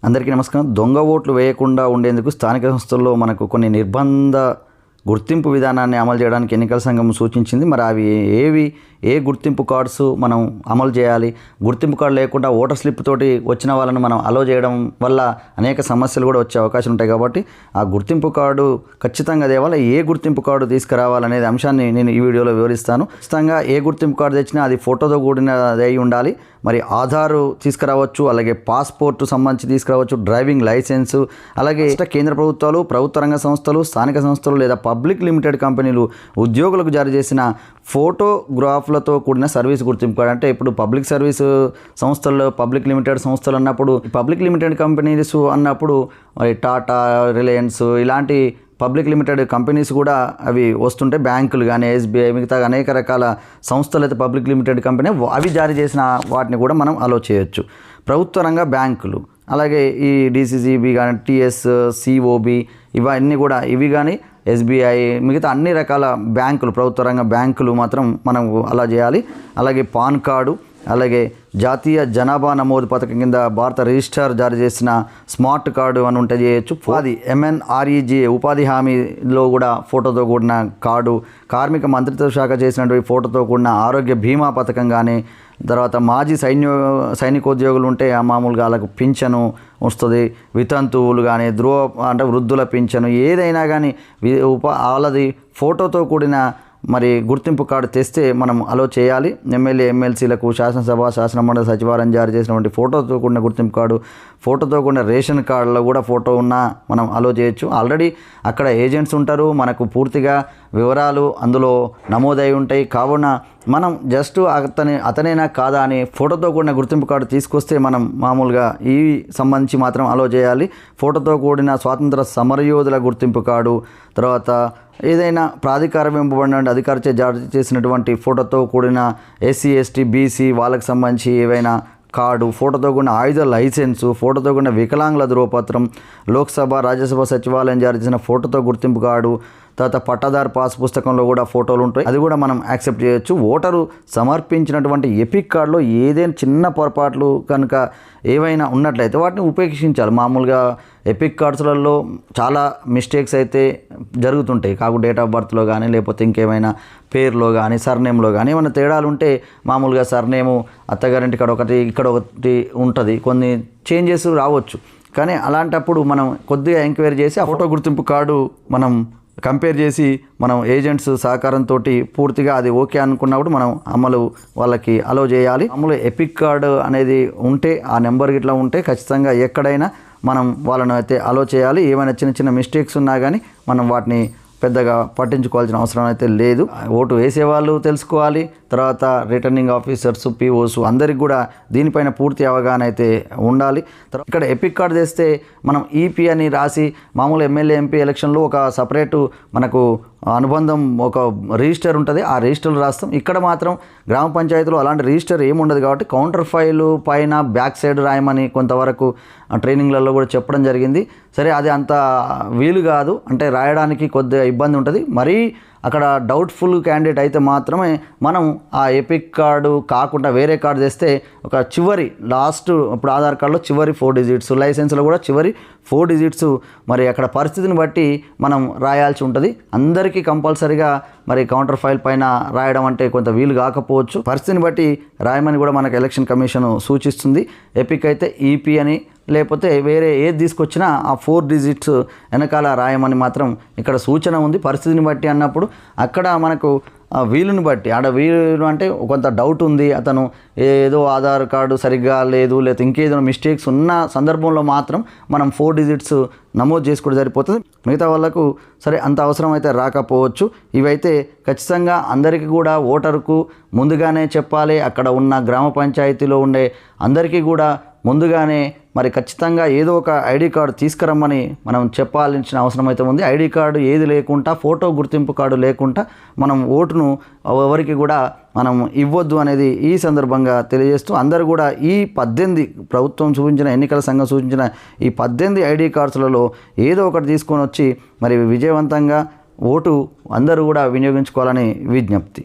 అందరికీ నమస్కారం. దొంగ ఓట్లు వేయకుండా ఉండేందుకు స్థానిక సంస్థల్లో మనకు కొన్ని నిర్బంధ గుర్తింపు విధానాన్ని అమలు చేయడానికి ఎన్నికల సంఘం సూచించింది. మరి అవి ఏ గుర్తింపు కార్డ్స్ మనం అమలు చేయాలి, గుర్తింపు కార్డు లేకుండా ఓటర్ స్లిప్ తోటి వచ్చిన వాళ్ళని మనం అలో చేయడం వల్ల అనేక సమస్యలు కూడా వచ్చే అవకాశం ఉంటాయి. కాబట్టి ఆ గుర్తింపు కార్డు ఖచ్చితంగా తేవాలి. ఏ గుర్తింపు కార్డు తీసుకురావాలనేది అంశాన్ని నేను ఈ వీడియోలో వివరిస్తాను. ఖచ్చితంగా ఏ గుర్తింపు కార్డు తెచ్చినా అది ఫోటోతో కూడినది అయి ఉండాలి. మరి ఆధారు తీసుకురావచ్చు, అలాగే పాస్పోర్టు సంబంధించి తీసుకురావచ్చు, డ్రైవింగ్ లైసెన్సు, అలాగే కేంద్ర ప్రభుత్వాలు, ప్రభుత్వ రంగ సంస్థలు, స్థానిక సంస్థలు లేదా పబ్లిక్ లిమిటెడ్ కంపెనీలు ఉద్యోగులకు జారీ చేసిన ఫోటోగ్రాఫ్లతో కూడిన సర్వీస్ గుర్తింపు కార్డు. అంటే ఇప్పుడు పబ్లిక్ సర్వీస్ సంస్థల్లో పబ్లిక్ లిమిటెడ్ సంస్థలు అన్నప్పుడు, పబ్లిక్ లిమిటెడ్ కంపెనీస్ అన్నప్పుడు మరి టాటా, రిలయన్స్ ఇలాంటి పబ్లిక్ లిమిటెడ్ కంపెనీస్ కూడా అవి వస్తుంటే, బ్యాంకులు కానీ, ఎస్బీఐ, మిగతా అనేక రకాల సంస్థలు అయితే పబ్లిక్ లిమిటెడ్ కంపెనీ అవి జారీ చేసిన వాటిని కూడా మనం అలో చేయొచ్చు. ప్రభుత్వ రంగ బ్యాంకులు, అలాగే ఈ డీసీసీబీ కానీ, టీఎస్, సిఓబి ఇవన్నీ కూడా, ఇవి కానీ ఎస్బీఐ, మిగతా అన్ని రకాల బ్యాంకులు, ప్రభుత్వ రంగ బ్యాంకులు మాత్రం మనం అలా చేయాలి. అలాగే పాన్ కార్డు, అలాగే జాతీయ జనాభా నమోదు పథకం కింద భారత రిజిస్ట్రార్ జారీ చేసిన స్మార్ట్ కార్డు అని ఉంటే చేయొచ్చు. అది MNREGA ఉపాధి హామీలో కూడా ఫోటోతో కూడిన కార్డు, కార్మిక మంత్రిత్వ శాఖ చేసినటువంటి ఫోటోతో కూడిన ఆరోగ్య బీమా పథకం కానీ, తర్వాత మాజీ సైనికోద్యోగులు ఉంటే మామూలుగా వాళ్ళకు పింఛను వస్తుంది, వితంతువులు కానీ, అంటే వృద్ధుల పింఛను, ఏదైనా కానీ వాళ్ళది ఫోటోతో కూడిన మరి గుర్తింపు కార్డు తెస్తే మనం అలో చేయాలి. ఎమ్మెల్యే, ఎమ్మెల్సీలకు శాసనసభ, శాసనమండలి, సచివాలయం జారీ చేసినటువంటి ఫోటోతో కూడిన గుర్తింపు కార్డు, ఫోటోతో కూడిన రేషన్ కార్డులో కూడా ఫోటో ఉన్నా మనం అలో చేయొచ్చు. ఆల్రెడీ అక్కడ ఏజెంట్స్ ఉంటారు, మనకు పూర్తిగా వివరాలు అందులో నమోదై ఉంటాయి. కావున మనం జస్ట్ అతనేనా కాదా అని ఫోటోతో కూడిన గుర్తింపు కార్డు తీసుకొస్తే మనం మామూలుగా ఈ సంబంధించి మాత్రం అలో చేయాలి. ఫోటోతో కూడిన స్వాతంత్ర సమరయోధుల గుర్తింపు కార్డు, తర్వాత ఏదైనా ప్రాధికారం ఇవ్వబడిన అధికారిచే జారీ చేసినటువంటి ఫోటోతో కూడిన SC, ST, BC వాళ్ళకి సంబంధించి ఏవైనా కార్డు, ఫోటోతో కూడిన ఆయుధ లైసెన్సు, ఫోటోతో కూడిన వికలాంగుల ధృవపత్రం, లోక్సభ, రాజ్యసభ, సచివాలయం జారీ చేసిన ఫోటోతో గుర్తింపు కార్డు, తర్వాత పట్టాదారు పాస్ పుస్తకంలో కూడా ఫోటోలు ఉంటాయి, అది కూడా మనం యాక్సెప్ట్ చేయొచ్చు. ఓటరు సమర్పించినటువంటి ఎపిక్ కార్డులో ఏదైనా చిన్న పొరపాట్లు కనుక ఏవైనా ఉన్నట్లయితే వాటిని ఉపేక్షించాలి. మామూలుగా ఎపిక్ కార్డ్స్లలో చాలా మిస్టేక్స్ అయితే జరుగుతుంటాయి. కాకు డేట్ ఆఫ్ బర్త్లో కానీ, లేకపోతే ఇంకేమైనా పేరులో కానీ, సర్నేమ్లో కానీ ఏమైనా తేడాలు ఉంటే, మామూలుగా సర్నేము అత్తగారింటి ఇక్కడ ఒకటి ఉంటుంది, కొన్ని చేంజెస్ రావచ్చు. కానీ అలాంటప్పుడు మనం కొద్దిగా ఎంక్వైరీ చేసి ఆ ఫోటో గుర్తింపు కార్డు మనం కంపేర్ చేసి మనం ఏజెంట్స్ సహకారంతో పూర్తిగా అది ఓకే అనుకున్నప్పుడు మనం వాళ్ళకి అలో చేయాలి. అమలు ఎపిక్ కార్డు అనేది ఉంటే, ఆ నెంబర్ ఇట్లా ఉంటే ఖచ్చితంగా ఎక్కడైనా మనం వాళ్ళను అయితే అలో చేయాలి. ఏమైనా చిన్న చిన్న మిస్టేక్స్ ఉన్నా కానీ మనం వాటిని పెద్దగా పట్టించుకోవాల్సిన అవసరం అయితే లేదు. ఓటు వేసేవాళ్ళు తెలుసుకోవాలి, తర్వాత రిటర్నింగ్ ఆఫీసర్స్, POs అందరికి కూడా దీనిపైన పూర్తి అవగాహన అయితే ఉండాలి. ఇక్కడ ఎపిక్ కార్డు తెస్తే మనం EP అని రాసి, మామూలు ఎమ్మెల్యే, MP ఎలక్షన్లో ఒక సపరేటు మనకు అనుబంధం ఒక రిజిస్టర్ ఉంటుంది, ఆ రిజిస్టర్లు రాస్తాం. ఇక్కడ మాత్రం గ్రామ పంచాయతీలో అలాంటి రిజిస్టర్ ఏముండదు కాబట్టి కౌంటర్ ఫైలు పైన బ్యాక్ సైడ్ రాయమని కొంతవరకు ట్రైనింగ్లలో కూడా చెప్పడం జరిగింది. సరే, అది అంత వీలు కాదు, అంటే రాయడానికి కొద్దిగా ఇబ్బంది ఉంటుంది. మరీ అక్కడ డౌట్ఫుల్ క్యాండిడేట్ అయితే మాత్రమే మనం ఆ ఎపిక్ కార్డు కాకుండా వేరే కార్డు తెస్తే ఒక చివరి లాస్ట్, ఇప్పుడు ఆధార్ కార్డులో చివరి 4 డిజిట్స్, లైసెన్స్లో కూడా చివరి 4 డిజిట్స్ మరి అక్కడ పరిస్థితిని బట్టి మనం రాయాల్సి ఉంటుంది. అందరికీ కంపల్సరీగా మరి కౌంటర్ ఫైల్ పైన రాయడం అంటే కొంత వీలు కాకపోవచ్చు. పరిస్థితిని బట్టి రాయమని కూడా మనకు ఎలక్షన్ కమిషన్ సూచిస్తుంది. ఎపిక్ అయితే EP అని, లేకపోతే వేరే ఏది తీసుకొచ్చినా ఆ 4 డిజిట్స్ వెనకాల రాయమని మాత్రం ఇక్కడ సూచన ఉంది. పరిస్థితిని బట్టి అన్నప్పుడు అక్కడ మనకు వీలుని బట్టి, ఆడ వీలు అంటే కొంత డౌట్ ఉంది, అతను ఏదో ఆధార్ కార్డు సరిగ్గా లేదు, లేకపోతే ఇంకేదో మిస్టేక్స్ ఉన్న సందర్భంలో మాత్రం మనం 4 డిజిట్స్ నమోదు చేసుకోవడం సరిపోతుంది. మిగతా వాళ్ళకు సరే అంత అవసరం అయితే రాకపోవచ్చు. ఇవైతే ఖచ్చితంగా అందరికీ కూడా ఓటరుకు ముందుగానే చెప్పాలి. అక్కడ ఉన్న గ్రామ పంచాయతీలో ఉండే అందరికీ కూడా ముందుగానే మరి ఖచ్చితంగా ఏదో ఒక ID కార్డు తీసుకురమ్మని మనం చెప్పాల్సిన అవసరం అయితే ఉంది. ID కార్డు ఏది లేకుండా, ఫోటో గుర్తింపు కార్డు లేకుండా మనం ఓటును ఎవరికి కూడా మనం ఇవ్వద్దు అనేది ఈ సందర్భంగా తెలియజేస్తూ, అందరూ కూడా ఈ 18 ప్రభుత్వం సూచించిన, ఎన్నికల సంఘం సూచించిన ఈ 18 ID కార్డ్స్లలో ఏదో ఒకటి తీసుకొని వచ్చి మరి విజయవంతంగా ఓటు అందరూ కూడా వినియోగించుకోవాలని విజ్ఞప్తి.